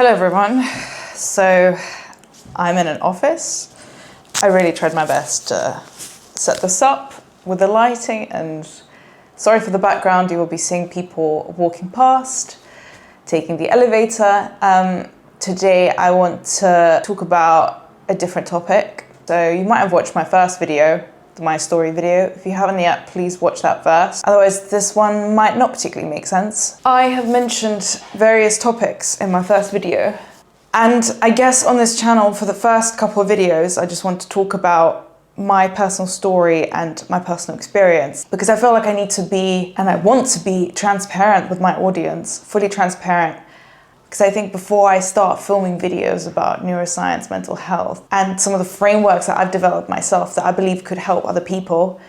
Hello everyone. So I'm in an office. I really tried my best to set this up with the lighting, and sorry for the background, you will be seeing people walking past, taking the elevator. Today I want to talk about a different topic. So you might have watched my first video, my story video. If you haven't yet, please watch that first. Otherwise, this one might not particularly make sense. I have mentioned various topics in my first video. And I guess on this channel, for the first couple of videos, I just want to talk about my personal story and my personal experience, because I feel like I need to be, and I want to be, transparent with my audience, fully transparent. Because I think before I start filming videos about neuroscience, mental health, and some of the frameworks that I've developed myself that I believe could help other people,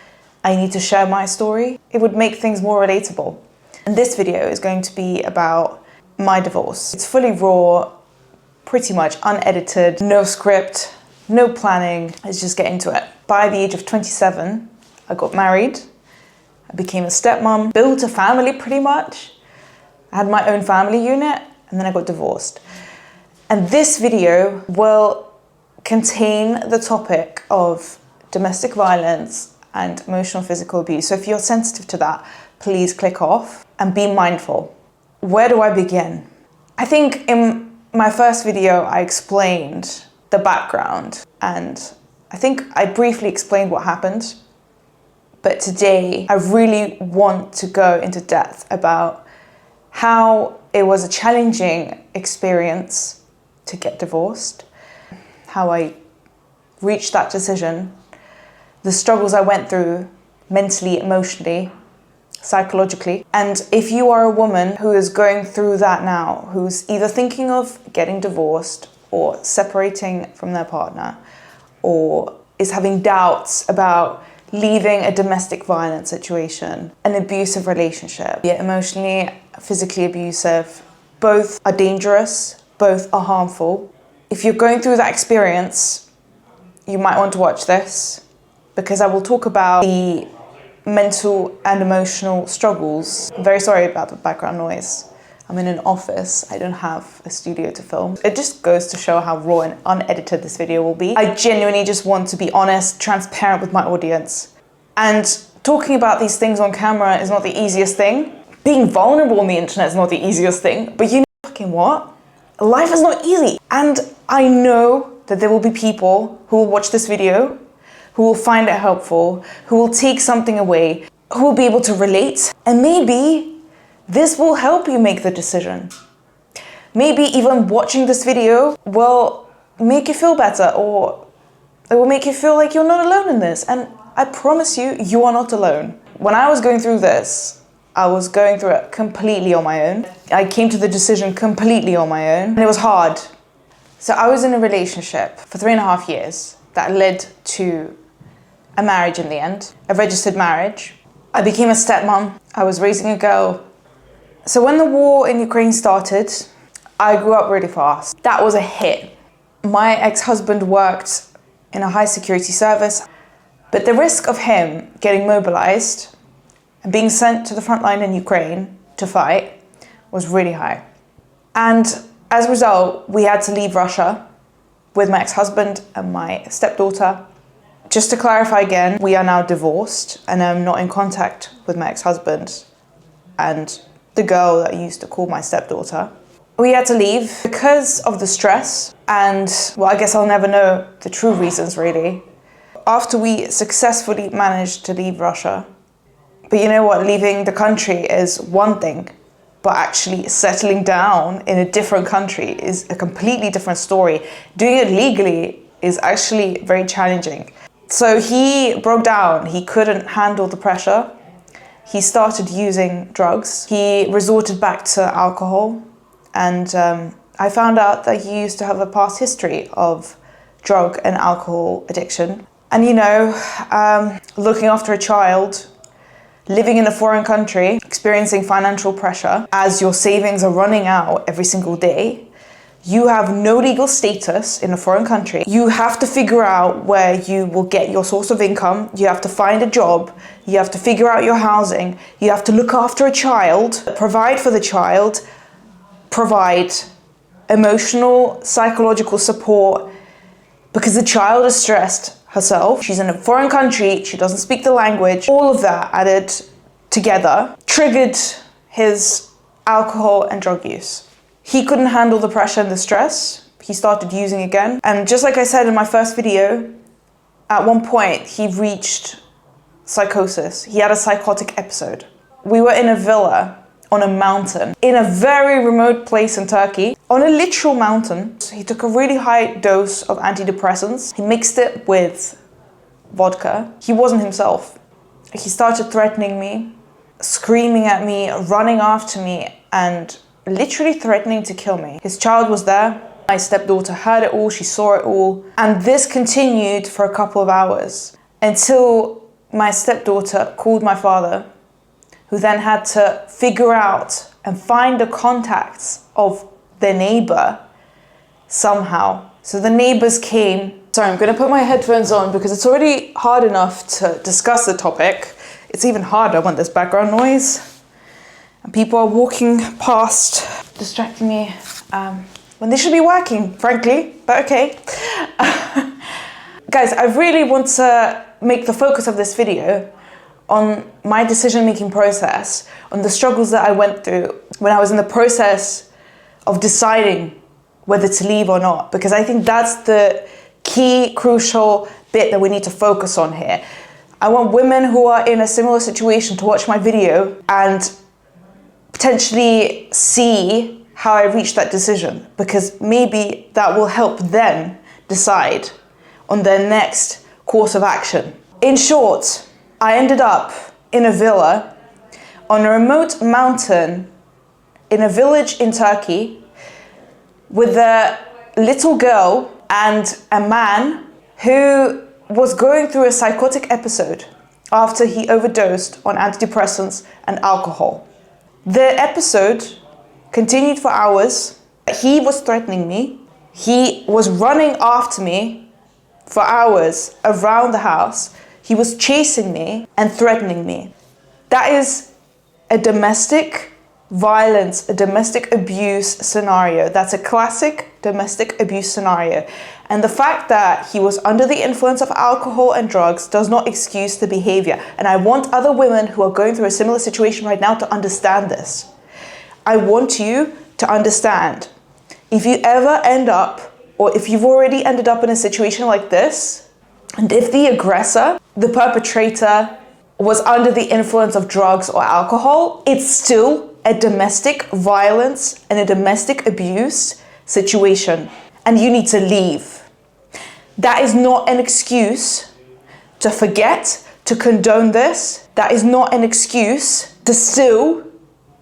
I need to share my story. It would make things more relatable. And this video is going to be about my divorce. It's fully raw, pretty much unedited, no script, no planning. Let's just get into it. By the age of 27, I got married. I became a stepmom, built a family pretty much. I had my own family unit. And then I got divorced. And this video will contain the topic of domestic violence and emotional physical abuse. So if you're sensitive to that, please click off and be mindful. Where do I begin? I think in my first video, I explained the background, and I think I briefly explained what happened. But today, I really want to go into depth about how it was a challenging experience to get divorced, how I reached that decision, the struggles I went through mentally, emotionally, psychologically. And if you are a woman who is going through that now, who's either thinking of getting divorced or separating from their partner, or is having doubts about leaving a domestic violence situation, an abusive relationship, be it emotionally, physically abusive, both are dangerous, both are harmful. If you're going through that experience, you might want to watch this, because I will talk about the mental and emotional struggles. I'm very sorry about the background noise. I'm in an office, I don't have a studio to film. It just goes to show how raw and unedited this video will be. I genuinely just want to be honest, transparent with my audience. And talking about these things on camera is not the easiest thing. Being vulnerable on the internet is not the easiest thing, but you know fucking what? Life is not easy. And I know that there will be people who will watch this video, who will find it helpful, who will take something away, who will be able to relate, and maybe this will help you make the decision. Maybe even watching this video will make you feel better, or it will make you feel like you're not alone in this. And I promise you, you are not alone. When I was going through this, I was going through it completely on my own. I came to the decision completely on my own, and it was hard. So I was in a relationship for 3.5 years that led to a marriage in the end, a registered marriage. I became a stepmom. I was raising a girl. So when the war in Ukraine started, I grew up really fast. That was a hit. My ex-husband worked in a high security service, but the risk of him getting mobilized and being sent to the front line in Ukraine to fight was really high. And as a result, we had to leave Russia with my ex-husband and my stepdaughter. Just to clarify again, we are now divorced, and I'm not in contact with my ex-husband and the girl that I used to call my stepdaughter. We had to leave because of the stress, and well, I guess I'll never know the true reasons really. After we successfully managed to leave Russia, but you know what, leaving the country is one thing, but actually settling down in a different country is a completely different story. Doing it legally is actually very challenging. So he broke down, he couldn't handle the pressure. He started using drugs. He resorted back to alcohol, and I found out that he used to have a past history of drug and alcohol addiction. And you know, looking after a child, living in a foreign country, experiencing financial pressure as your savings are running out every single day, you have no legal status in a foreign country. You have to figure out where you will get your source of income. You have to find a job. You have to figure out your housing. You have to look after a child, provide for the child, provide emotional, psychological support, because the child is stressed herself. She's in a foreign country, she doesn't speak the language. All of that added together triggered his alcohol and drug use. He couldn't handle the pressure and the stress. He started using again. And just like I said in my first video, at one point he reached psychosis. He had a psychotic episode. We were in a villa on a mountain in a very remote place in Turkey, on a literal mountain. He took a really high dose of antidepressants. He mixed it with vodka. He wasn't himself. He started threatening me, screaming at me, running after me, and literally threatening to kill me. His child was there. My stepdaughter heard it all, she saw it all. And this continued for a couple of hours until my stepdaughter called my father, who then had to figure out and find the contacts of their neighbor somehow. So the neighbors came. Sorry, I'm gonna put my headphones on because it's already hard enough to discuss the topic. It's even harder when there's background noise and people are walking past, distracting me when they should be working, frankly, but okay. Guys, I really want to make the focus of this video on my decision-making process, on the struggles that I went through when I was in the process of deciding whether to leave or not, because I think that's the key, crucial bit that we need to focus on here. I want women who are in a similar situation to watch my video and potentially see how I reached that decision, because maybe that will help them decide on their next course of action. In short, I ended up in a villa on a remote mountain in a village in Turkey with a little girl and a man who was going through a psychotic episode after he overdosed on antidepressants and alcohol. The episode continued for hours. He was threatening me. He was running after me for hours around the house. He was chasing me and threatening me. That is a domestic violence, a domestic abuse scenario. That's a classic domestic abuse scenario. And the fact that he was under the influence of alcohol and drugs does not excuse the behavior. And I want other women who are going through a similar situation right now to understand this. I want you to understand, if you ever end up, or if you've already ended up in a situation like this, and if the aggressor, the perpetrator, was under the influence of drugs or alcohol, it's still a domestic violence and a domestic abuse situation, and you need to leave. That is not an excuse to forget, to condone this. That is not an excuse to still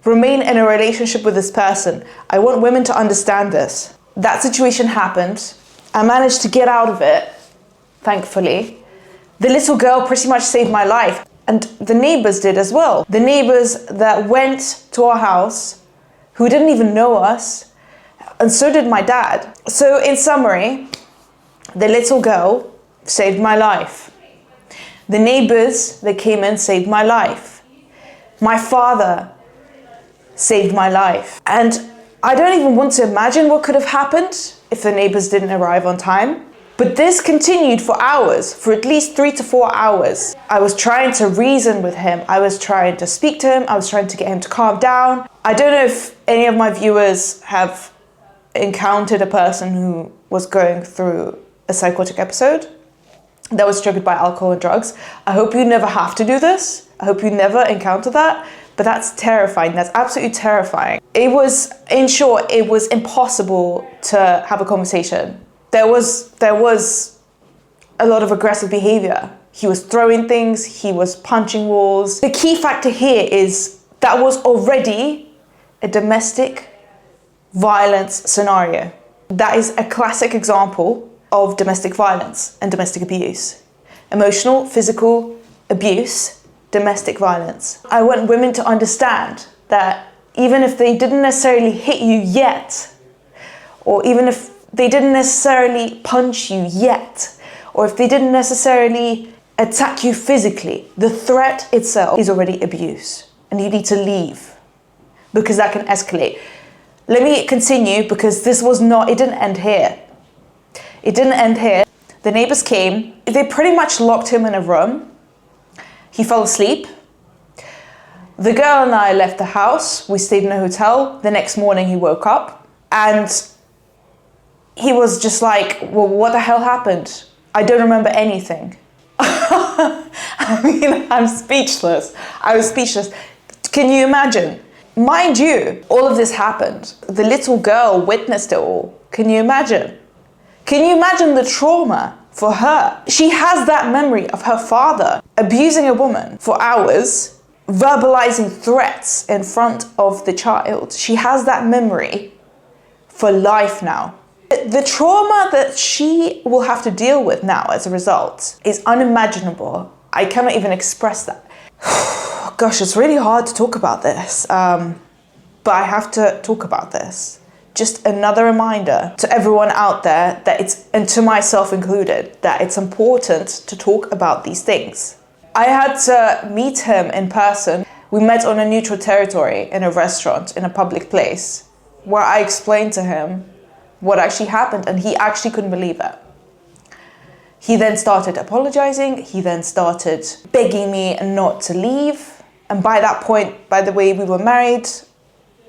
remain in a relationship with this person. I want women to understand this. That situation happened. I managed to get out of it, thankfully. The little girl pretty much saved my life, and the neighbors did as well. The neighbors that went to our house, who didn't even know us, and so did my dad. So in summary, the little girl saved my life. The neighbors that came in saved my life. My father saved my life. And I don't even want to imagine what could have happened if the neighbors didn't arrive on time. But this continued for hours, for at least 3 to 4 hours. I was trying to reason with him. I was trying to speak to him. I was trying to get him to calm down. I don't know if any of my viewers have encountered a person who was going through a psychotic episode that was triggered by alcohol and drugs. I hope you never have to do this. I hope you never encounter that. But that's terrifying. That's absolutely terrifying. It was, in short, it was impossible to have a conversation. There was a lot of aggressive behavior. He was throwing things, he was punching walls. The key factor here is that was already a domestic violence scenario. That is a classic example of domestic violence and domestic abuse. Emotional, physical abuse, domestic violence. I want women to understand that even if they didn't necessarily hit you yet, or even if they didn't necessarily punch you yet, or if they didn't necessarily attack you physically, the threat itself is already abuse, and you need to leave because that can escalate. Let me continue because this was not, it didn't end here. It didn't end here. The neighbors came, they pretty much locked him in a room. He fell asleep. The girl and I left the house. We stayed in a hotel. The next morning he woke up and he was just like, well, what the hell happened? I don't remember anything. I mean, I'm speechless. I was speechless. Can you imagine? Mind you, all of this happened. The little girl witnessed it all. Can you imagine? Can you imagine the trauma for her? She has that memory of her father abusing a woman for hours, verbalizing threats in front of the child. She has that memory for life now. The trauma that she will have to deal with now as a result is unimaginable. I cannot even express that. Gosh, it's really hard to talk about this, but I have to talk about this. Just another reminder to everyone out there that and to myself included, that it's important to talk about these things. I had to meet him in person. We met on a neutral territory in a restaurant, in a public place, where I explained to him what actually happened, and he actually couldn't believe it. He then started apologizing. He then started begging me not to leave. And by that point, by the way, we were married.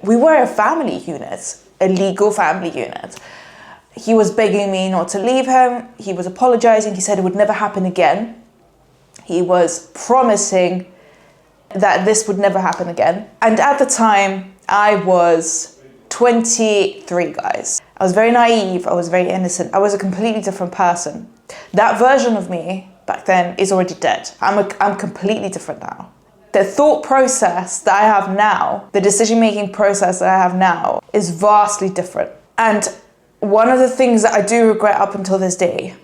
We were a family unit, a legal family unit. He was begging me not to leave him. He was apologizing. He said it would never happen again. He was promising that this would never happen again. And at the time, I was 23, guys. I was very naive. I was very innocent. I was a completely different person. That version of me back then is already dead. I'm completely different now. The thought process that I have now, the decision-making process that I have now is vastly different. And one of the things that I do regret up until this day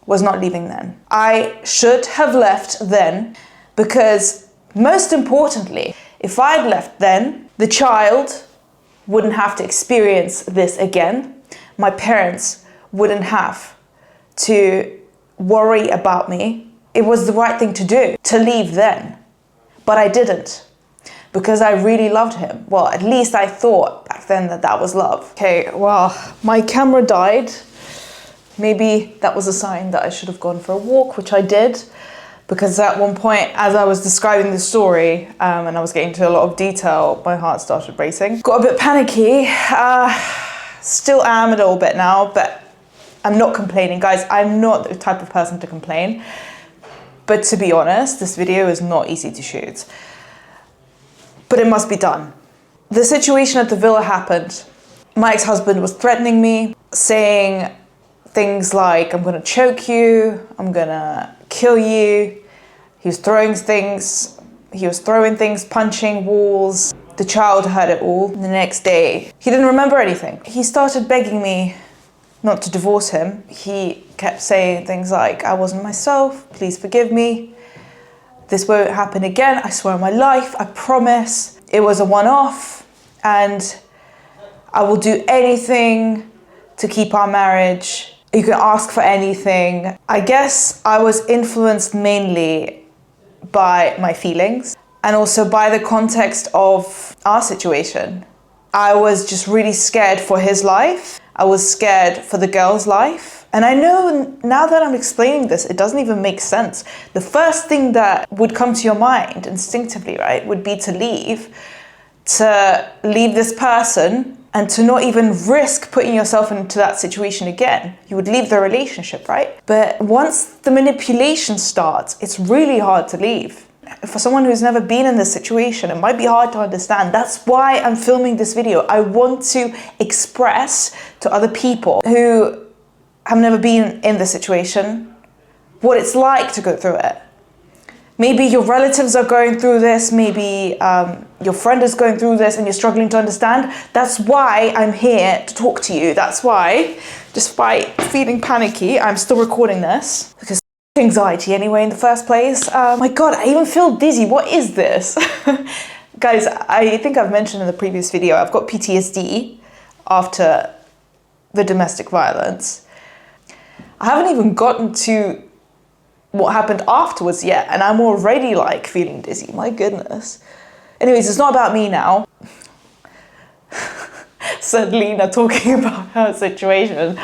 was not leaving then. I should have left then because, most importantly, if I'd left then, the child wouldn't have to experience this again. My parents wouldn't have to worry about me. It was the right thing to do, to leave then. But I didn't, because I really loved him. Well, at least I thought back then that that was love. Okay, well, my camera died. Maybe that was a sign that I should have gone for a walk, which I did, because at one point, as I was describing the story, and I was getting into a lot of detail, my heart started racing. Got a bit panicky. Still am a little bit now, but I'm not complaining. Guys, I'm not the type of person to complain. But to be honest, this video is not easy to shoot. But it must be done. The situation at the villa happened. My ex-husband was threatening me, saying things like, I'm gonna choke you, I'm gonna kill you. He was throwing things, punching walls. The child heard it all. The next day, he didn't remember anything. He started begging me not to divorce him. He kept saying things like, I wasn't myself, please forgive me. This won't happen again, I swear on my life, I promise. It was a one-off and I will do anything to keep our marriage. You can ask for anything. I guess I was influenced mainly by my feelings and also by the context of our situation. I was just really scared for his life. I was scared for the girl's life. And I know now that I'm explaining this, it doesn't even make sense. The first thing that would come to your mind instinctively, right, would be to leave this person and to not even risk putting yourself into that situation again. You would leave the relationship, right? But once the manipulation starts, it's really hard to leave. For someone who's never been in this situation, it might be hard to understand. That's why I'm filming this video. I want to express to other people who have never been in this situation what it's like to go through it. Maybe your relatives are going through this, maybe your friend is going through this and you're struggling to understand. That's why I'm here to talk to you. That's why, despite feeling panicky, I'm still recording this because anxiety anyway in the first place. My God, I even feel dizzy. What is this? Guys, I think I've mentioned in the previous video, I've got PTSD after the domestic violence. I haven't even gotten to what happened afterwards yet, and I'm already like feeling dizzy. My goodness. Anyways, it's not about me now. said Lena talking about her situation.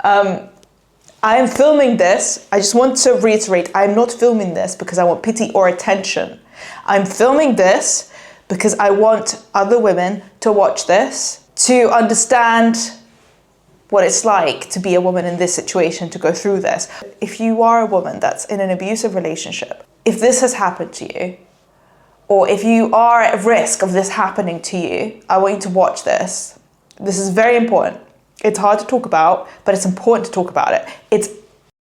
I am filming this. I just want to reiterate, I'm not filming this because I want pity or attention. I'm filming this because I want other women to watch this, to understand what it's like to be a woman in this situation, to go through this. If you are a woman that's in an abusive relationship, if this has happened to you, or if you are at risk of this happening to you, I want you to watch this. This is very important. It's hard to talk about, but it's important to talk about it. It's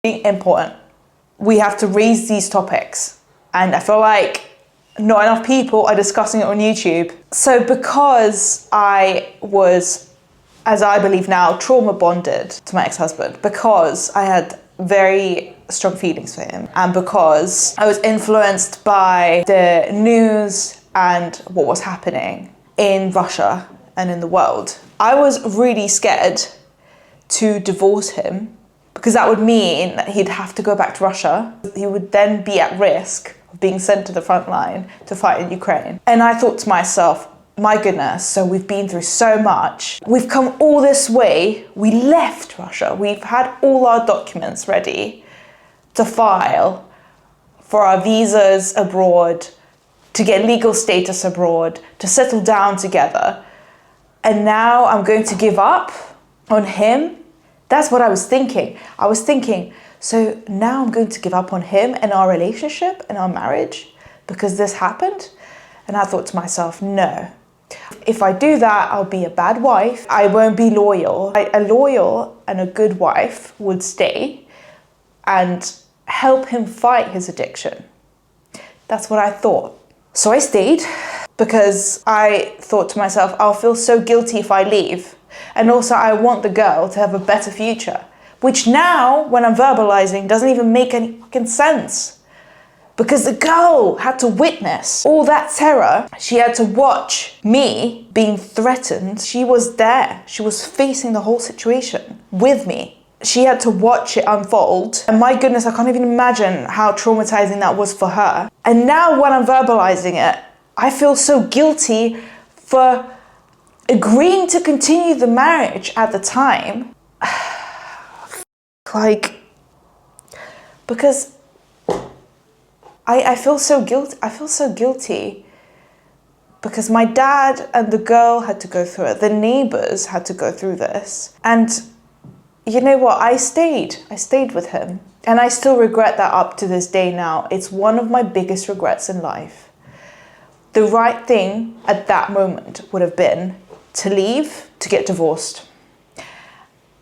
important. We have to raise these topics. And I feel like not enough people are discussing it on YouTube. So because I was, as I believe now, trauma bonded to my ex-husband, because I had very strong feelings for him, and because I was influenced by the news and what was happening in Russia and in the world, I was really scared to divorce him, because that would mean that he'd have to go back to Russia. He would then be at risk of being sent to the front line to fight in Ukraine. And I thought to myself, my goodness, so we've been through so much. We've come all this way. We left Russia. We've had all our documents ready to file for our visas abroad, to get legal status abroad, to settle down together. And now I'm going to give up on him? That's what I was thinking. I was thinking, so now I'm going to give up on him and our relationship and our marriage because this happened? And I thought to myself, no. If I do that, I'll be a bad wife. I won't be loyal. A loyal and a good wife would stay and help him fight his addiction. That's what I thought. So I stayed because I thought to myself, I'll feel so guilty if I leave. And also I want the girl to have a better future, which now, when I'm verbalizing, doesn't even make any fucking sense. Because the girl had to witness all that terror. She had to watch me being threatened. She was there. She was facing the whole situation with me. She had to watch it unfold. And my goodness, I can't even imagine how traumatizing that was for her. And now when I'm verbalizing it, I feel so guilty for agreeing to continue the marriage at the time. Because I feel so guilty. I feel so guilty because my dad and the girl had to go through it. The neighbors had to go through this. And you know what? I stayed with him. And I still regret that up to this day now. It's one of my biggest regrets in life. The right thing at that moment would have been to leave, to get divorced,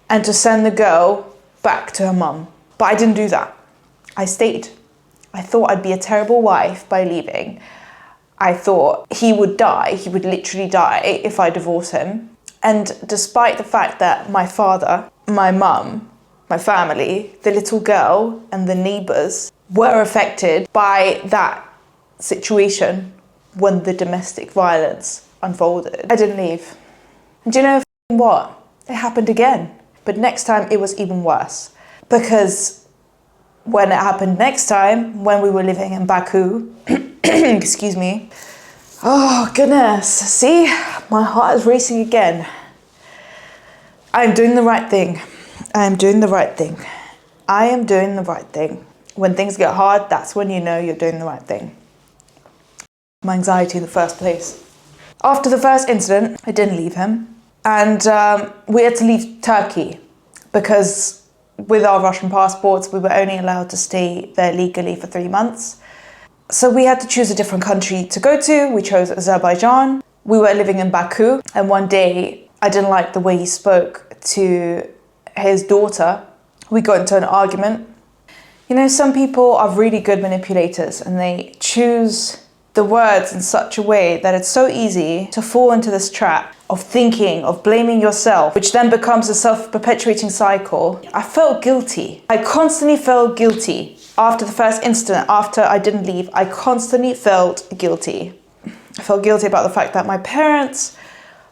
and to send the girl back to her mum. But I didn't do that. I stayed. I thought I'd be a terrible wife by leaving. I thought he would die. He would literally die if I divorce him. And despite the fact that my father, my mum, my family, the little girl and the neighbours were affected by that situation when the domestic violence unfolded, I didn't leave. And do you know what? It happened again. But next time it was even worse. Because when it happened next time, when we were living in Baku, excuse me, oh goodness, see, my heart is racing again. I'm doing the right thing. I am doing the right thing. I am doing the right thing. When things get hard, that's when you know you're doing the right thing. My anxiety in the first place. After the first incident, I didn't leave him. And we had to leave Turkey because with our Russian passports, we were only allowed to stay there legally for 3 months. So we had to choose a different country to go to. We chose Azerbaijan. We were living in Baku. And one day, I didn't like the way he spoke to his daughter. We got into an argument. You know, some people are really good manipulators and they choose the words in such a way that it's so easy to fall into this trap of thinking, of blaming yourself, which then becomes a self-perpetuating cycle. I felt guilty. I constantly felt guilty. After the first incident, after I didn't leave, I constantly felt guilty. I felt guilty about the fact that my parents,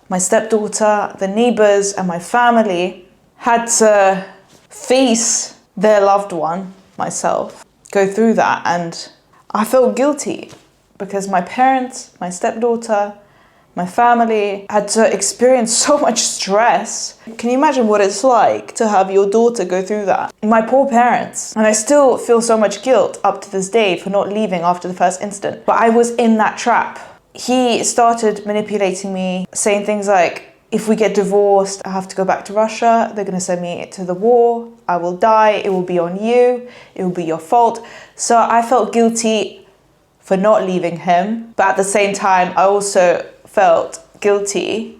my stepdaughter, the neighbors, and my family had to face their loved one, myself, go through that. And I felt guilty because my parents, my stepdaughter, my family had to experience so much stress. Can you imagine what it's like to have your daughter go through that? My poor parents. And I still feel so much guilt up to this day for not leaving after the first incident. But I was in that trap. He started manipulating me, saying things like, if we get divorced, I have to go back to Russia. They're going to send me to the war. I will die. It will be on you. It will be your fault. So I felt guilty for not leaving him. But at the same time, I also felt guilty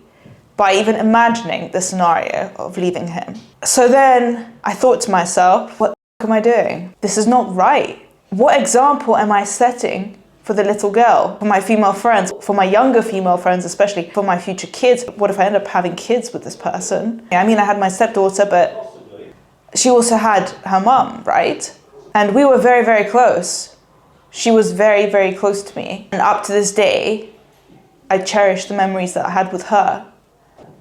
by even imagining the scenario of leaving him. So then I thought to myself, what am I doing? This is not right. What example am I setting for the little girl, for my female friends, for my younger female friends, especially for my future kids? What if I end up having kids with this person? I mean, I had my stepdaughter, but she also had her mum, right? And we were very, very close. She was very, very close to me. And up to this day, I cherish the memories that I had with her.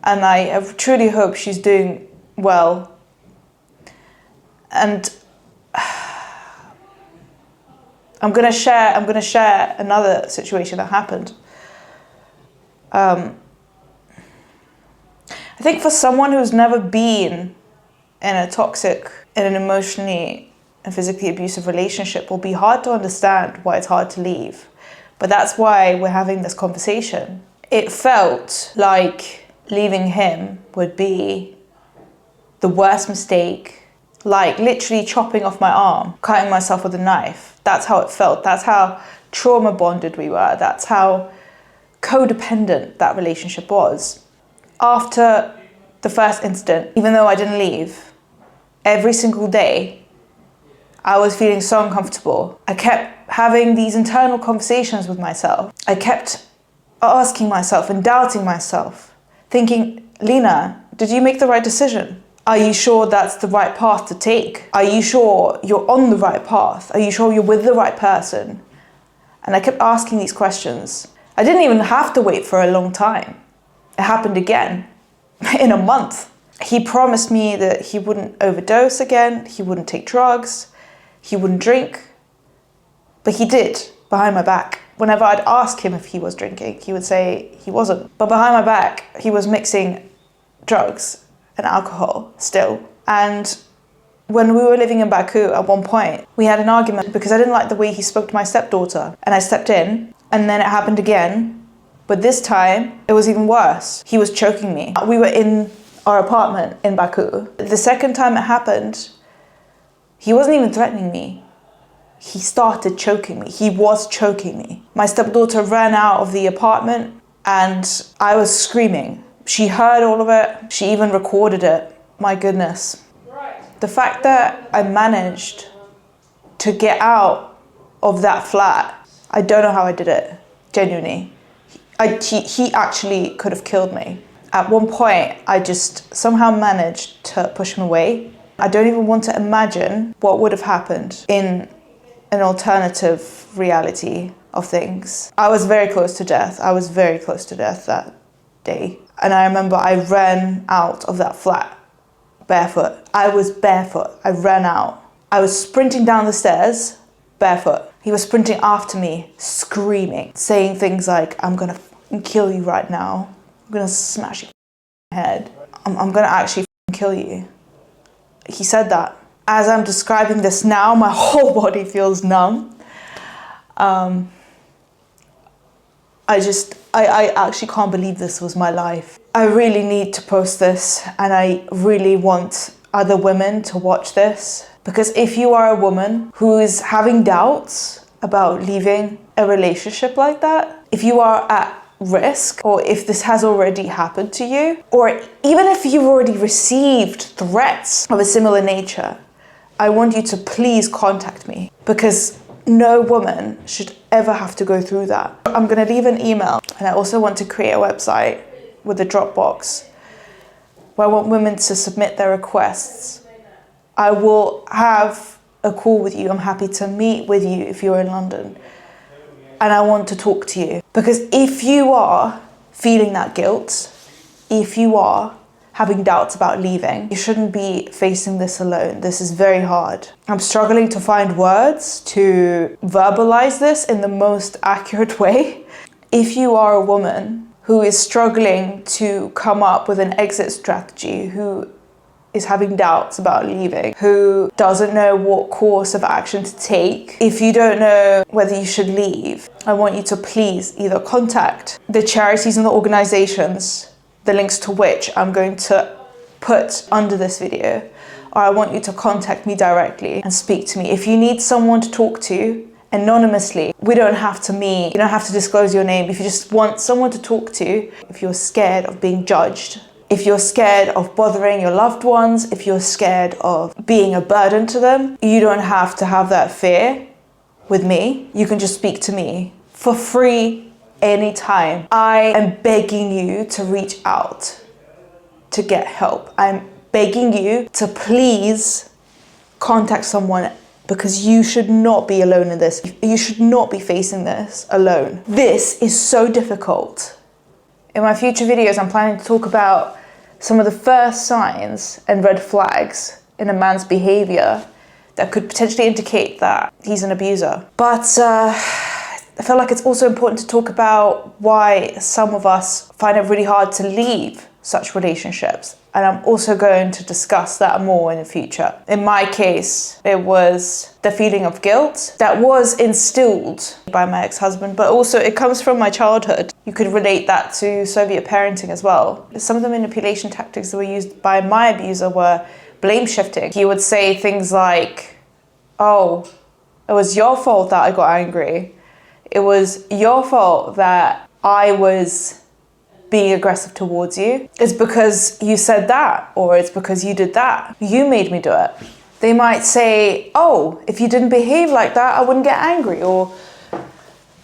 And I truly hope she's doing well. And I'm gonna share another situation that happened. I think for someone who's never been in a toxic, in an emotionally and physically abusive relationship, will be hard to understand why it's hard to leave. But that's why we're having this conversation. It felt like leaving him would be the worst mistake, like literally chopping off my arm, cutting myself with a knife. That's how it felt. That's how trauma bonded we were. That's how codependent that relationship was. After the first incident, even though I didn't leave, every single day, I was feeling so uncomfortable. I kept having these internal conversations with myself. I kept asking myself and doubting myself, thinking, Lena, did you make the right decision? Are you sure that's the right path to take? Are you sure you're on the right path? Are you sure you're with the right person? And I kept asking these questions. I didn't even have to wait for a long time. It happened again in a month. He promised me that he wouldn't overdose again, he wouldn't take drugs, he wouldn't drink, but he did behind my back. Whenever I'd ask him if he was drinking, he would say he wasn't. But behind my back, he was mixing drugs and alcohol still. And when we were living in Baku at one point, we had an argument because I didn't like the way he spoke to my stepdaughter. And I stepped in, and then it happened again. But this time, it was even worse. He was choking me. We were in our apartment in Baku. The second time it happened, he wasn't even threatening me. He started choking me. He was choking me. My stepdaughter ran out of the apartment and I was screaming. She heard all of it. She even recorded it. My goodness. The fact that I managed to get out of that flat, I don't know how I did it, genuinely. He actually could have killed me. At one point, I just somehow managed to push him away. I don't even want to imagine what would have happened in an alternative reality of things. I was very close to death. I was very close to death that day. And I remember I ran out of that flat barefoot. I was barefoot. I ran out. I was sprinting down the stairs barefoot. He was sprinting after me, screaming, saying things like, I'm gonna kill you right now. I'm gonna smash your head. I'm gonna actually kill you. He said that. As I'm describing this now, my whole body feels numb. I actually can't believe this was my life. I really need to post this, and I really want other women to watch this. Because if you are a woman who is having doubts about leaving a relationship like that, if you are at risk, or if this has already happened to you, or even if you've already received threats of a similar nature, I want you to please contact me, because no woman should ever have to go through that. I'm going to leave an email, and I also want to create a website with a Dropbox where I want women to submit their requests. I will have a call with you. I'm happy to meet with you if you're in London. And I want to talk to you. Because if you are feeling that guilt, if you are having doubts about leaving, you shouldn't be facing this alone. This is very hard. I'm struggling to find words to verbalize this in the most accurate way. If you are a woman who is struggling to come up with an exit strategy, who is having doubts about leaving, who doesn't know what course of action to take. If you don't know whether you should leave, I want you to please either contact the charities and the organizations, the links to which I'm going to put under this video, or I want you to contact me directly and speak to me. If you need someone to talk to anonymously, we don't have to meet, you don't have to disclose your name. If you just want someone to talk to, if you're scared of being judged, if you're scared of bothering your loved ones, if you're scared of being a burden to them, you don't have to have that fear with me. You can just speak to me for free anytime. I am begging you to reach out to get help. I'm begging you to please contact someone, because you should not be alone in this. You should not be facing this alone. This is so difficult. In my future videos, I'm planning to talk about some of the first signs and red flags in a man's behavior that could potentially indicate that he's an abuser. But I feel like it's also important to talk about why some of us find it really hard to leave such relationships. And I'm also going to discuss that more in the future. In my case, it was the feeling of guilt that was instilled by my ex-husband, but also it comes from my childhood. You could relate that to Soviet parenting as well. Some of the manipulation tactics that were used by my abuser were blame shifting. He would say things like, oh, it was your fault that I got angry. It was your fault that I was being aggressive towards you. It's because you said that, or it's because you did that. You made me do it. They might say, oh, if you didn't behave like that, I wouldn't get angry, or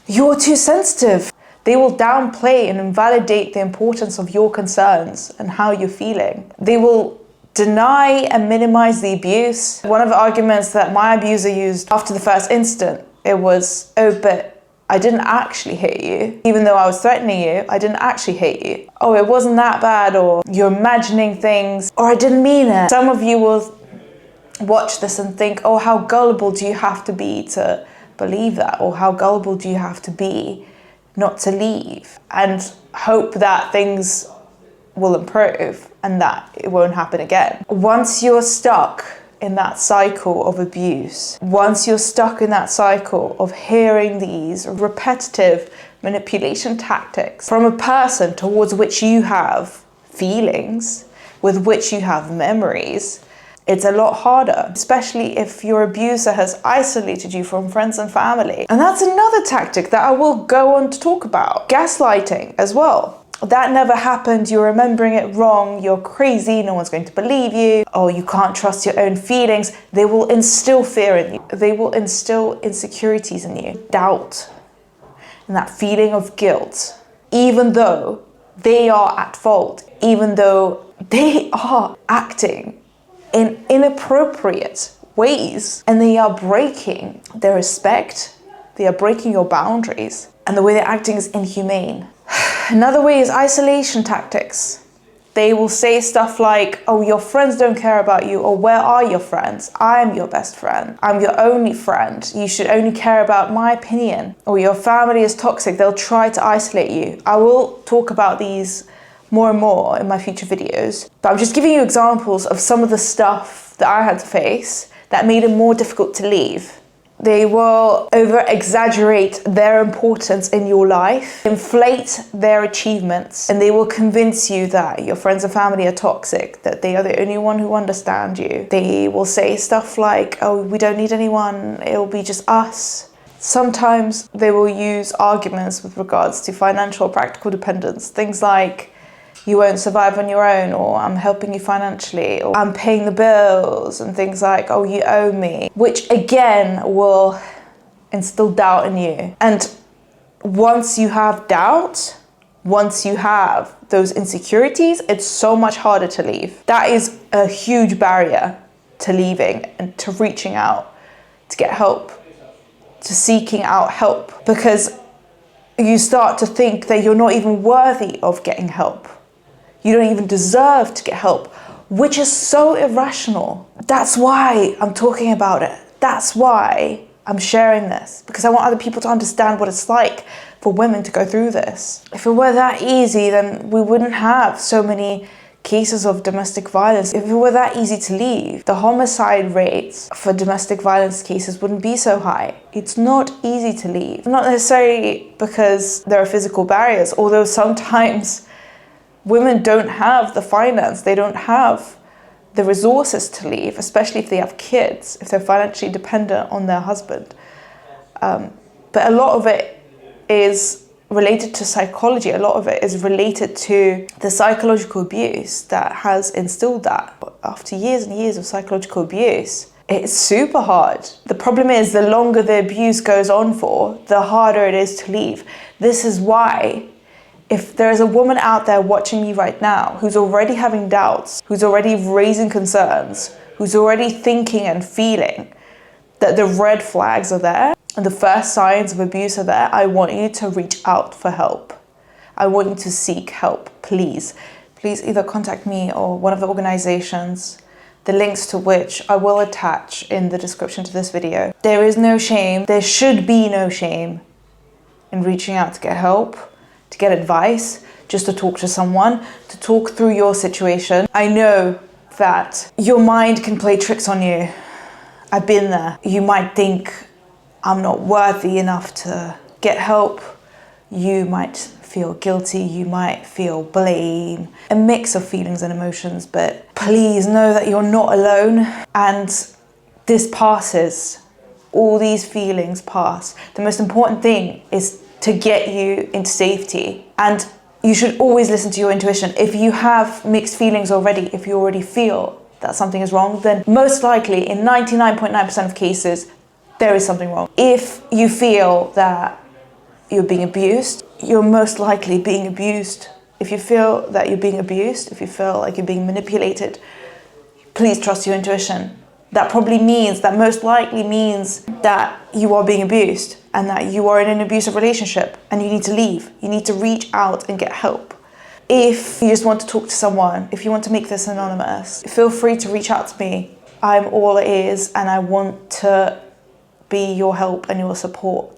you're too sensitive. They will downplay and invalidate the importance of your concerns and how you're feeling. They will deny and minimize the abuse. One of the arguments that my abuser used after the first incident, it was, oh, but I didn't actually hit you. Even though I was threatening you, I didn't actually hit you. Oh, it wasn't that bad, or you're imagining things, or I didn't mean it. Some of you will watch this and think, oh, how gullible do you have to be to believe that? Or how gullible do you have to be not to leave? And hope that things will improve and that it won't happen again. Once you're stuck in that cycle of abuse, once you're stuck in that cycle of hearing these repetitive manipulation tactics from a person towards which you have feelings, with which you have memories, it's a lot harder, especially if your abuser has isolated you from friends and family. And that's another tactic that I will go on to talk about. Gaslighting as well. That never happened, you're remembering it wrong, you're crazy, no one's going to believe you, oh, you can't trust your own feelings. They will instill fear in you. They will instill insecurities in you, doubt, and that feeling of guilt, even though they are at fault, even though they are acting in inappropriate ways, and they are breaking their respect, they are breaking your boundaries, and the way they're acting is inhumane. Another way is isolation tactics. They will say stuff like, oh, your friends don't care about you, or where are your friends? I'm your best friend. I'm your only friend. You should only care about my opinion. Or your family is toxic. They'll try to isolate you. I will talk about these more and more in my future videos, but I'm just giving you examples of some of the stuff that I had to face that made it more difficult to leave. They will over-exaggerate their importance in your life, inflate their achievements, and they will convince you that your friends and family are toxic, that they are the only one who understand you. They will say stuff like, oh, we don't need anyone, it'll be just us. Sometimes they will use arguments with regards to financial or practical dependence, things like, you won't survive on your own, or I'm helping you financially, or I'm paying the bills, and things like, oh, you owe me, which again will instill doubt in you. And once you have doubt, once you have those insecurities, it's so much harder to leave. That is a huge barrier to leaving and to reaching out to get help, to seeking out help, because you start to think that you're not even worthy of getting help. You don't even deserve to get help, which is so irrational. That's why I'm talking about it. That's why I'm sharing this, because I want other people to understand what it's like for women to go through this. If it were that easy, then we wouldn't have so many cases of domestic violence. If it were that easy to leave, the homicide rates for domestic violence cases wouldn't be so high. It's not easy to leave. Not necessarily because there are physical barriers, although sometimes women don't have the finance, they don't have the resources to leave, especially if they have kids, if they're financially dependent on their husband. But a lot of it is related to psychology. A lot of it is related to the psychological abuse that has instilled that. After years and years of psychological abuse, it's super hard. The problem is, the longer the abuse goes on for, the harder it is to leave. This is why, if there is a woman out there watching me right now who's already having doubts, who's already raising concerns, who's already thinking and feeling that the red flags are there and the first signs of abuse are there, I want you to reach out for help. I want you to seek help, please. Please either contact me or one of the organizations, the links to which I will attach in the description to this video. There is no shame, there should be no shame in reaching out to get help, to get advice, just to talk to someone, to talk through your situation. I know that your mind can play tricks on you. I've been there. You might think, I'm not worthy enough to get help. You might feel guilty, you might feel blame, a mix of feelings and emotions, but please know that you're not alone, and this passes. All these feelings pass. The most important thing is to get you into safety, and you should always listen to your intuition. If you have mixed feelings already, if you already feel that something is wrong, then most likely in 99.9% of cases, there is something wrong. If you feel that you're being abused, you're most likely being abused. If you feel that you're being abused, if you feel like you're being manipulated, please trust your intuition. That probably means, that most likely means that you are being abused and that you are in an abusive relationship and you need to leave. You need to reach out and get help. If you just want to talk to someone, if you want to make this anonymous, feel free to reach out to me. I'm all ears and I want to be your help and your support.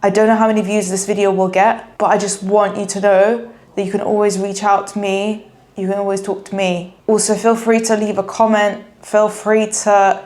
I don't know how many views this video will get, but I just want you to know that you can always reach out to me. You can always talk to me. Also, feel free to leave a comment. Feel free to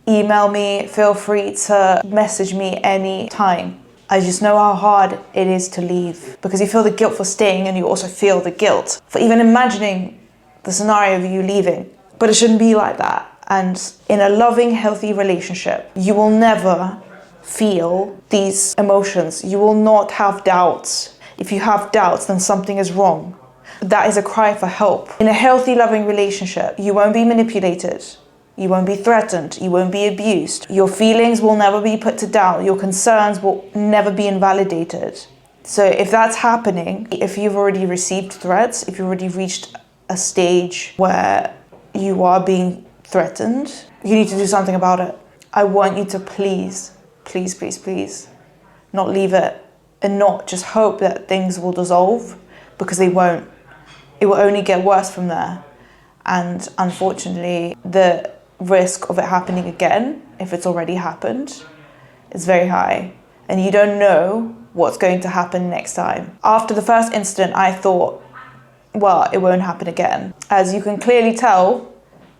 email me. Feel free to message me anytime. I just know how hard it is to leave, because you feel the guilt for staying and you also feel the guilt for even imagining the scenario of you leaving. But it shouldn't be like that. And in a loving, healthy relationship, you will never feel these emotions. You will not have doubts. If you have doubts, then something is wrong. That is a cry for help. In a healthy, loving relationship, you won't be manipulated. You won't be threatened. You won't be abused. Your feelings will never be put to doubt. Your concerns will never be invalidated. So if that's happening, if you've already received threats, if you've already reached a stage where you are being threatened, you need to do something about it. I want you to please, please, please, please not leave it and not just hope that things will dissolve, because they won't. It will only get worse from there. And unfortunately, the risk of it happening again, if it's already happened, is very high. And you don't know what's going to happen next time. After the first incident, I thought, well, it won't happen again. As you can clearly tell,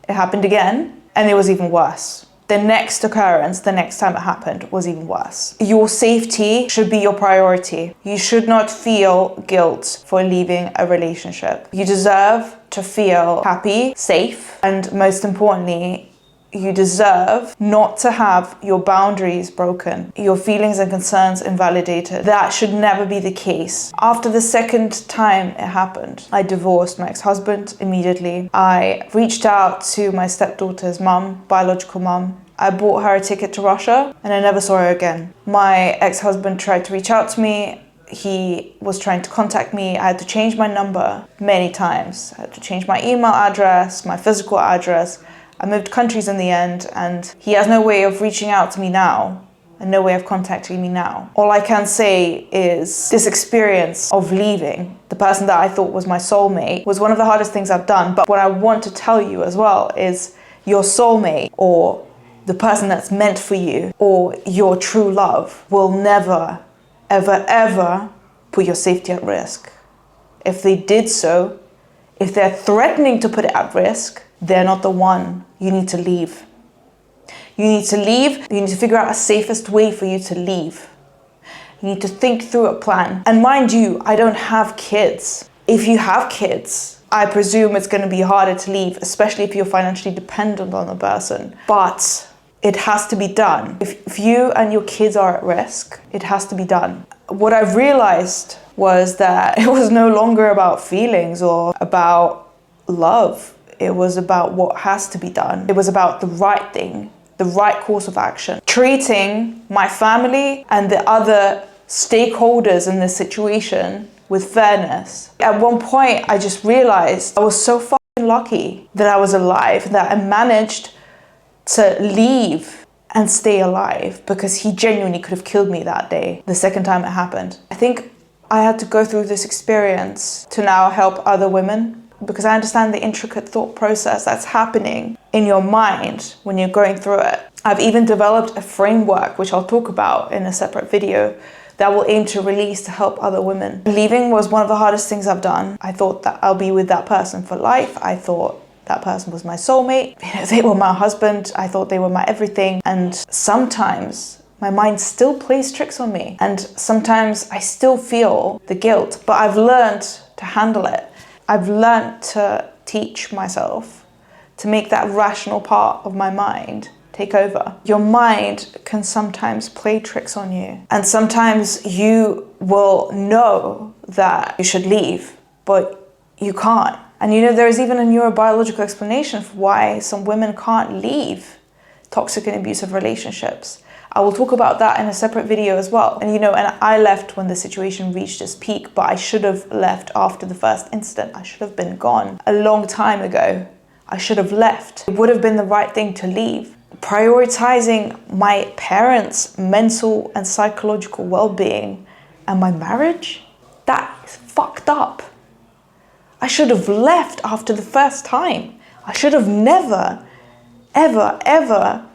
it happened again, and it was even worse. The next occurrence, the next time it happened, was even worse. Your safety should be your priority. You should not feel guilt for leaving a relationship. You deserve to feel happy, safe, and most importantly, you deserve not to have your boundaries broken, your feelings and concerns invalidated. That should never be the case. After the second time it happened, I divorced my ex-husband immediately. I reached out to my stepdaughter's mum, biological mum. I bought her a ticket to Russia and I never saw her again. My ex-husband tried to reach out to me. He was trying to contact me. I had to change my number many times. I had to change my email address, my physical address. I moved countries in the end, and he has no way of reaching out to me now and no way of contacting me now. All I can say is this experience of leaving the person that I thought was my soulmate was one of the hardest things I've done. But what I want to tell you as well is your soulmate, or the person that's meant for you, or your true love, will never ever put your safety at risk. If they did so, if they're threatening to put it at risk, they're not the one. You need to leave. You need to leave. You need to figure out a safest way for you to leave. You need to think through a plan. And mind you, I don't have kids. If you have kids, I presume it's going to be harder to leave, especially if you're financially dependent on the person. But it has to be done. If you and your kids are at risk, it has to be done. What I've realized was that it was no longer about feelings or about love. It was about what has to be done. It was about the right thing, the right course of action. Treating my family and the other stakeholders in this situation with fairness. At one point, I just realized I was so fucking lucky that I was alive, that I managed to leave and stay alive, because he genuinely could have killed me that day, the second time it happened. I think I had to go through this experience to now help other women, because I understand the intricate thought process that's happening in your mind when you're going through it. I've even developed a framework, which I'll talk about in a separate video, that will aim to release to help other women. Leaving was one of the hardest things I've done. I thought that I'll be with that person for life. I thought that person was my soulmate. They were my husband. I thought they were my everything. And sometimes my mind still plays tricks on me. And sometimes I still feel the guilt, but I've learned to handle it. I've learned to teach myself to make that rational part of my mind take over. Your mind can sometimes play tricks on you. And sometimes you will know that you should leave, but you can't. And you know, there's even a neurobiological explanation for why some women can't leave toxic and abusive relationships. I will talk about that in a separate video as well. And you know, and I left when the situation reached its peak, but I should have left after the first incident. I should have been gone a long time ago. I should have left. It would have been the right thing to leave. Prioritizing my parents' mental and psychological well-being and my marriage, that is fucked up. I should have left after the first time. I should have never, ever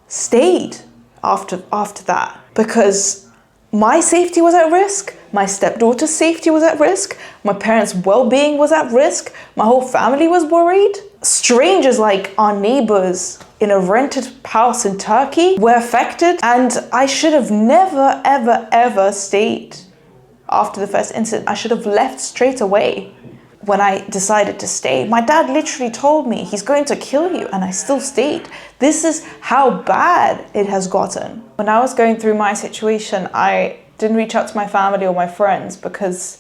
stayed after that, because my safety was at risk, my stepdaughter's safety was at risk, my parents' well-being was at risk, my whole family was worried. Strangers like our neighbors in a rented house in Turkey were affected, and I should have never, ever stayed after the first incident. I should have left straight away when I decided to stay. My dad literally told me he's going to kill you, and I still stayed. This is how bad it has gotten. When I was going through my situation, I didn't reach out to my family or my friends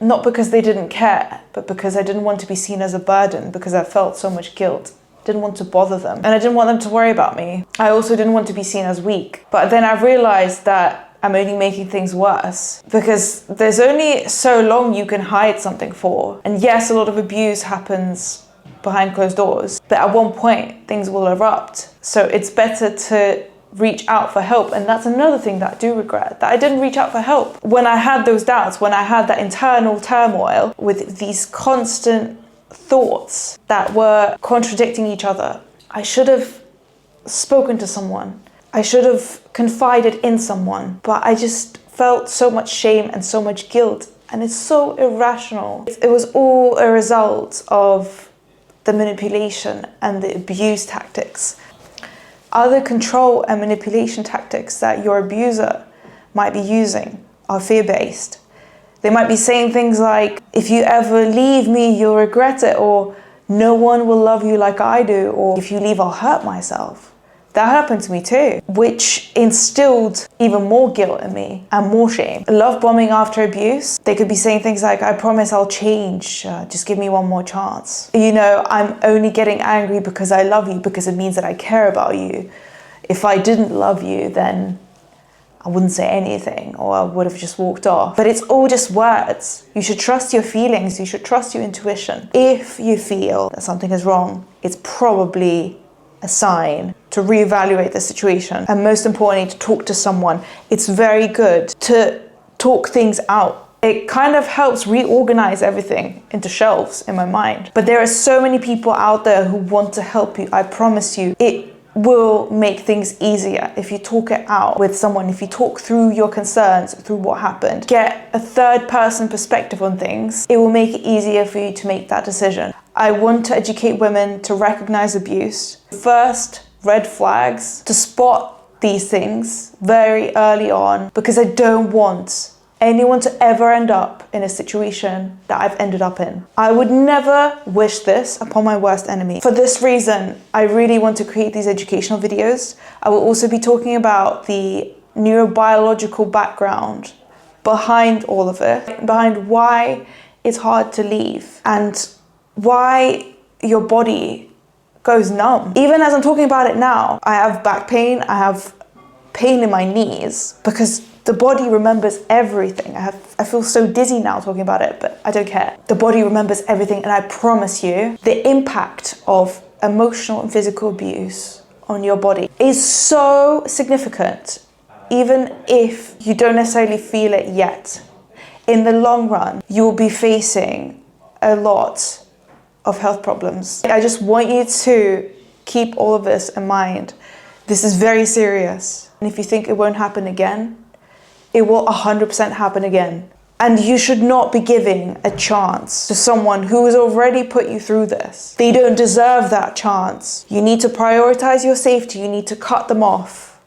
not because they didn't care, but because I didn't want to be seen as a burden, because I felt so much guilt. Didn't want to bother them, and I didn't want them to worry about me. I also didn't want to be seen as weak. But then I realized that I'm only making things worse, because there's only so long you can hide something for. And yes, a lot of abuse happens behind closed doors, but at one point things will erupt. So it's better to reach out for help. And that's another thing that I do regret, that I didn't reach out for help. When I had those doubts, when I had that internal turmoil with these constant thoughts that were contradicting each other, I should have spoken to someone. I should have confided in someone, but I just felt so much shame and so much guilt, and it's so irrational. It was all a result of the manipulation and the abuse tactics. Other control and manipulation tactics that your abuser might be using are fear-based. They might be saying things like, if you ever leave me, you'll regret it, or no one will love you like I do, or if you leave, I'll hurt myself. That happened to me too, which instilled even more guilt in me and more shame. Love bombing after abuse, they could be saying things like, I promise I'll change, just give me one more chance. You know, I'm only getting angry because I love you, because it means that I care about you. If I didn't love you, then I wouldn't say anything, or I would have just walked off. But it's all just words. You should trust your feelings, you should trust your intuition. If you feel that something is wrong, it's probably a sign to reevaluate the situation, and most importantly, to talk to someone. It's very good to talk things out. It kind of helps reorganize everything into shelves in my mind. But there are so many people out there who want to help you. I promise you, it will make things easier if you talk it out with someone, if you talk through your concerns, through what happened, get a third person perspective on things, it will make it easier for you to make that decision. I want to educate women to recognize abuse. First, red flags, to spot these things very early on, because I don't want anyone to ever end up in a situation that I've ended up in. I would never wish this upon my worst enemy. For this reason, I really want to create these educational videos. I will also be talking about the neurobiological background behind all of it, behind why it's hard to leave and why your body goes numb. Even as I'm talking about it now, I have back pain, I have pain in my knees because the body remembers everything. I feel so dizzy now talking about it, but I don't care. The body remembers everything, and I promise you, the impact of emotional and physical abuse on your body is so significant, even if you don't necessarily feel it yet. In the long run, you will be facing a lot of health problems. I just want you to keep all of this in mind. This is very serious. And if you think it won't happen again, it will 100% happen again. And you should not be giving a chance to someone who has already put you through this. They don't deserve that chance. You need to prioritize your safety. You need to cut them off.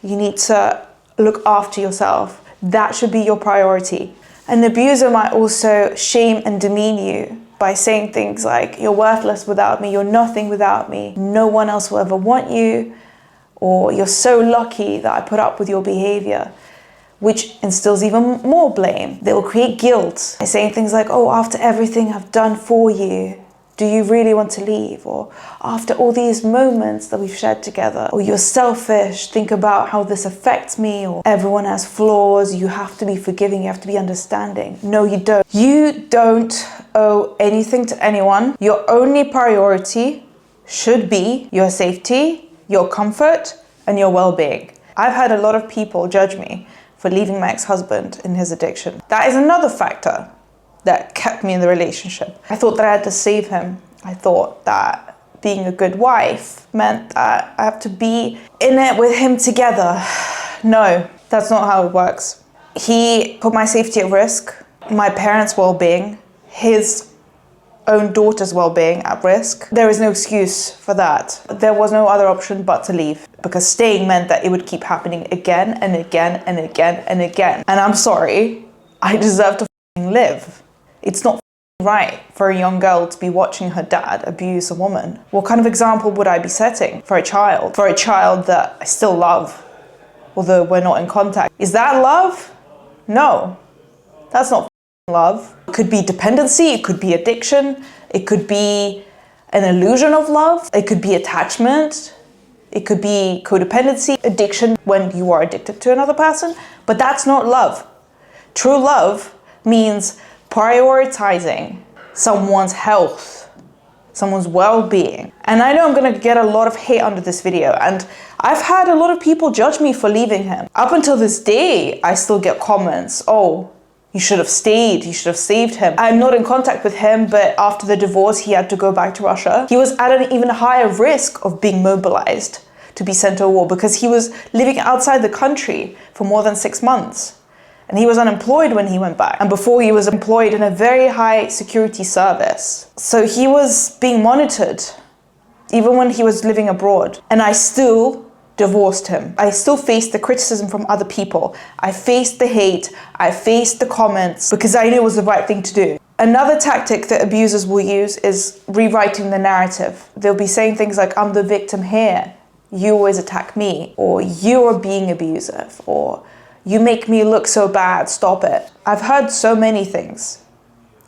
You need to look after yourself. That should be your priority. An abuser might also shame and demean you by saying things like, you're worthless without me, you're nothing without me, no one else will ever want you, or you're so lucky that I put up with your behavior, which instills even more blame. They will create guilt by saying things like, oh, after everything I've done for you, do you really want to leave? Or after all these moments that we've shared together, or you're selfish, think about how this affects me, or everyone has flaws, you have to be forgiving, you have to be understanding. No, you don't. You don't owe anything to anyone. Your only priority should be your safety, your comfort, and your well-being. I've had a lot of people judge me for leaving my ex-husband in his addiction. That is another factor that kept me in the relationship. I thought that I had to save him. I thought that being a good wife meant that I have to be in it with him together. No, that's not how it works. He put my safety at risk, my parents' well-being, his own daughter's well-being at risk. There is no excuse for that. There was no other option but to leave, because staying meant that it would keep happening again and again and again and again. And I'm sorry, I deserve to live. It's not right for a young girl to be watching her dad abuse a woman. What kind of example would I be setting for a child? For a child that I still love, although we're not in contact. Is that love? No, that's not love. It could be dependency, it could be addiction, it could be an illusion of love, it could be attachment, it could be codependency, addiction when you are addicted to another person, but that's not love. True love means prioritizing someone's health, someone's well-being. And I know I'm gonna get a lot of hate under this video, and I've had a lot of people judge me for leaving him. Up until this day, I still get comments, oh, you should have stayed, you should have saved him. I'm not in contact with him, but after the divorce, he had to go back to Russia. He was at an even higher risk of being mobilized to be sent to war because he was living outside the country for more than 6 months. And he was unemployed when he went back. And before, he was employed in a very high security service. So he was being monitored, even when he was living abroad. And I still divorced him. I still faced the criticism from other people. I faced the hate. I faced the comments because I knew it was the right thing to do. Another tactic that abusers will use is rewriting the narrative. They'll be saying things like, I'm the victim here. You always attack me. Or you are being abusive. Or you make me look so bad, stop it. I've heard so many things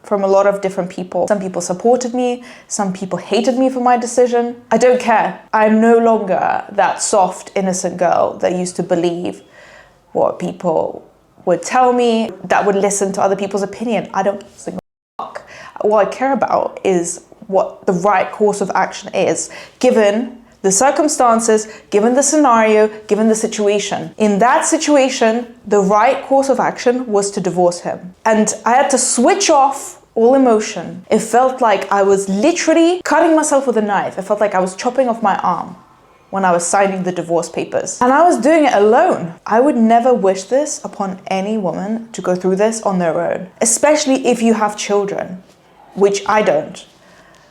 from a lot of different people. Some people supported me, some people hated me for my decision. I don't care. I'm no longer that soft, innocent girl that used to believe what people would tell me, that would listen to other people's opinion. I don't give a fuck. What I care about is what the right course of action is, given the circumstances, given the scenario, given the situation. In that situation, the right course of action was to divorce him. And I had to switch off all emotion. It felt like I was literally cutting myself with a knife. It felt like I was chopping off my arm when I was signing the divorce papers. And I was doing it alone. I would never wish this upon any woman to go through this on their own, especially if you have children, which I don't.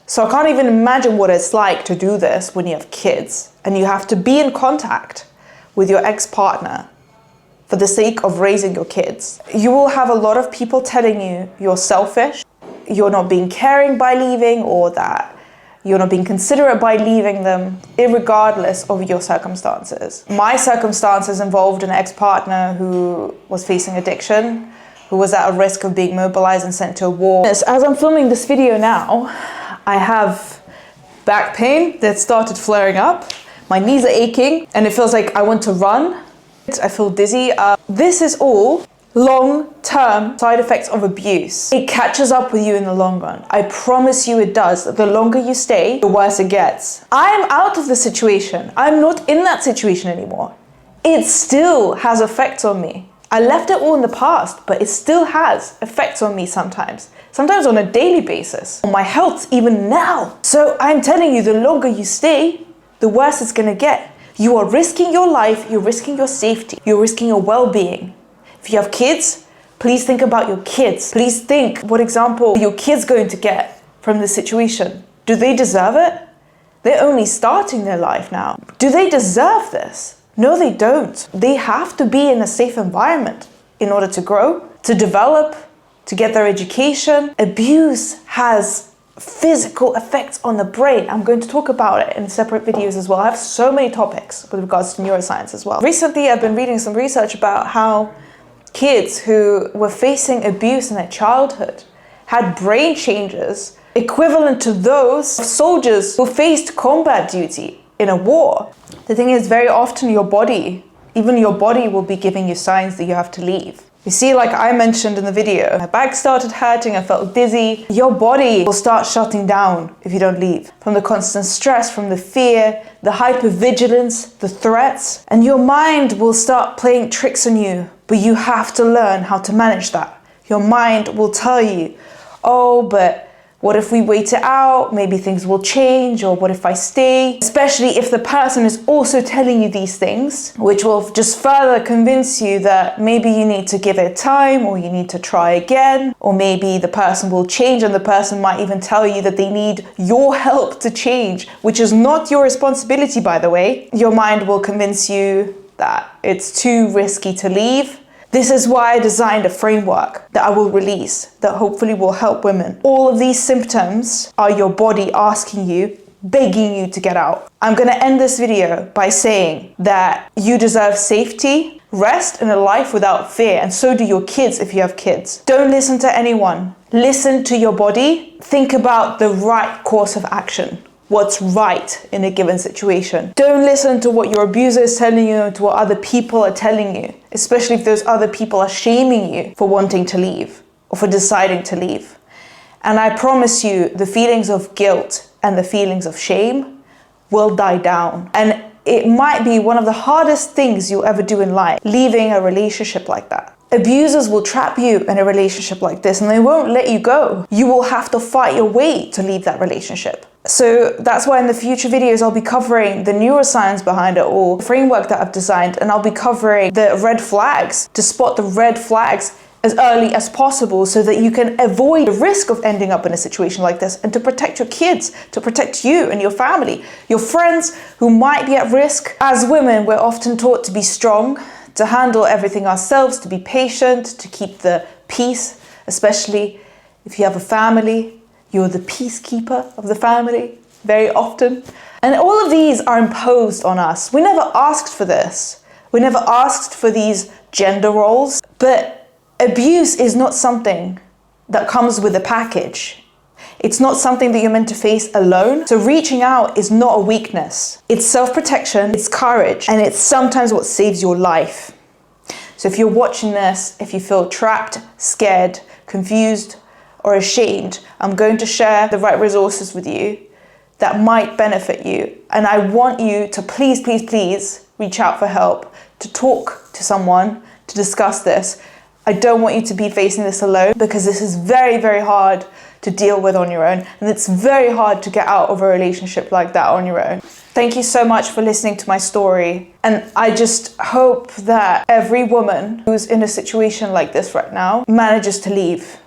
So I can't even imagine what it's like to do this when you have kids and you have to be in contact with your ex-partner for the sake of raising your kids. You will have a lot of people telling you you're selfish, you're not being caring by leaving, or that you're not being considerate by leaving them, irregardless of your circumstances. My circumstances involved an ex-partner who was facing addiction, who was at a risk of being mobilized and sent to a war. As I'm filming this video now, I have back pain that started flaring up. My knees are aching and it feels like I want to run. I feel dizzy. This is all long-term side effects of abuse. It catches up with you in the long run. I promise you it does. The longer you stay, the worse it gets. I'm out of the situation. I'm not in that situation anymore. It still has effects on me. I left it all in the past, but it still has effects on me sometimes on a daily basis, on my health even now. So I'm telling you, the longer you stay, the worse it's gonna get. You are risking your life, you're risking your safety, you're risking your well-being. If you have kids, please think about your kids. Please think what example your kids going to get from this situation. Do they deserve it? They're only starting their life now. Do they deserve this? No, they don't. They have to be in a safe environment in order to grow, to develop, to get their education. Abuse has physical effects on the brain. I'm going to talk about it in separate videos as well. I have so many topics with regards to neuroscience as well. Recently, I've been reading some research about how kids who were facing abuse in their childhood had brain changes equivalent to those of soldiers who faced combat duty in a war. The thing is, very often your body, even your body will be giving you signs that you have to leave. You see, like I mentioned in the video, my back started hurting, I felt dizzy. Your body will start shutting down if you don't leave. From the constant stress, from the fear, the hypervigilance, the threats, and your mind will start playing tricks on you, but you have to learn how to manage that. Your mind will tell you, oh, but what if we wait it out? Maybe things will change, or what if I stay? Especially if the person is also telling you these things, which will just further convince you that maybe you need to give it time, or you need to try again, or maybe the person will change, and the person might even tell you that they need your help to change, which is not your responsibility, by the way. Your mind will convince you that it's too risky to leave. This is why I designed a framework that I will release that hopefully will help women. All of these symptoms are your body asking you, begging you to get out. I'm gonna end this video by saying that you deserve safety, rest, and a life without fear, and so do your kids if you have kids. Don't listen to anyone. Listen to your body. Think about the right course of action. What's right in a given situation. Don't listen to what your abuser is telling you, to what other people are telling you, especially if those other people are shaming you for wanting to leave or for deciding to leave. And I promise you, the feelings of guilt and the feelings of shame will die down. And it might be one of the hardest things you'll ever do in life, leaving a relationship like that. Abusers will trap you in a relationship like this and they won't let you go. You will have to fight your way to leave that relationship. So that's why in the future videos, I'll be covering the neuroscience behind it all, the framework that I've designed, and I'll be covering the red flags to spot the red flags as early as possible so that you can avoid the risk of ending up in a situation like this, and to protect your kids, to protect you and your family, your friends who might be at risk. As women, we're often taught to be strong, to handle everything ourselves, to be patient, to keep the peace, especially if you have a family. You're the peacekeeper of the family, very often. And all of these are imposed on us. We never asked for this. We never asked for these gender roles. But abuse is not something that comes with a package. It's not something that you're meant to face alone. So reaching out is not a weakness. It's self-protection, it's courage, and it's sometimes what saves your life. So if you're watching this, if you feel trapped, scared, confused, or ashamed, I'm going to share the right resources with you that might benefit you. And I want you to please, please, please reach out for help, to talk to someone, to discuss this. I don't want you to be facing this alone, because this is very, very hard to deal with on your own. And it's very hard to get out of a relationship like that on your own. Thank you so much for listening to my story. And I just hope that every woman who's in a situation like this right now manages to leave.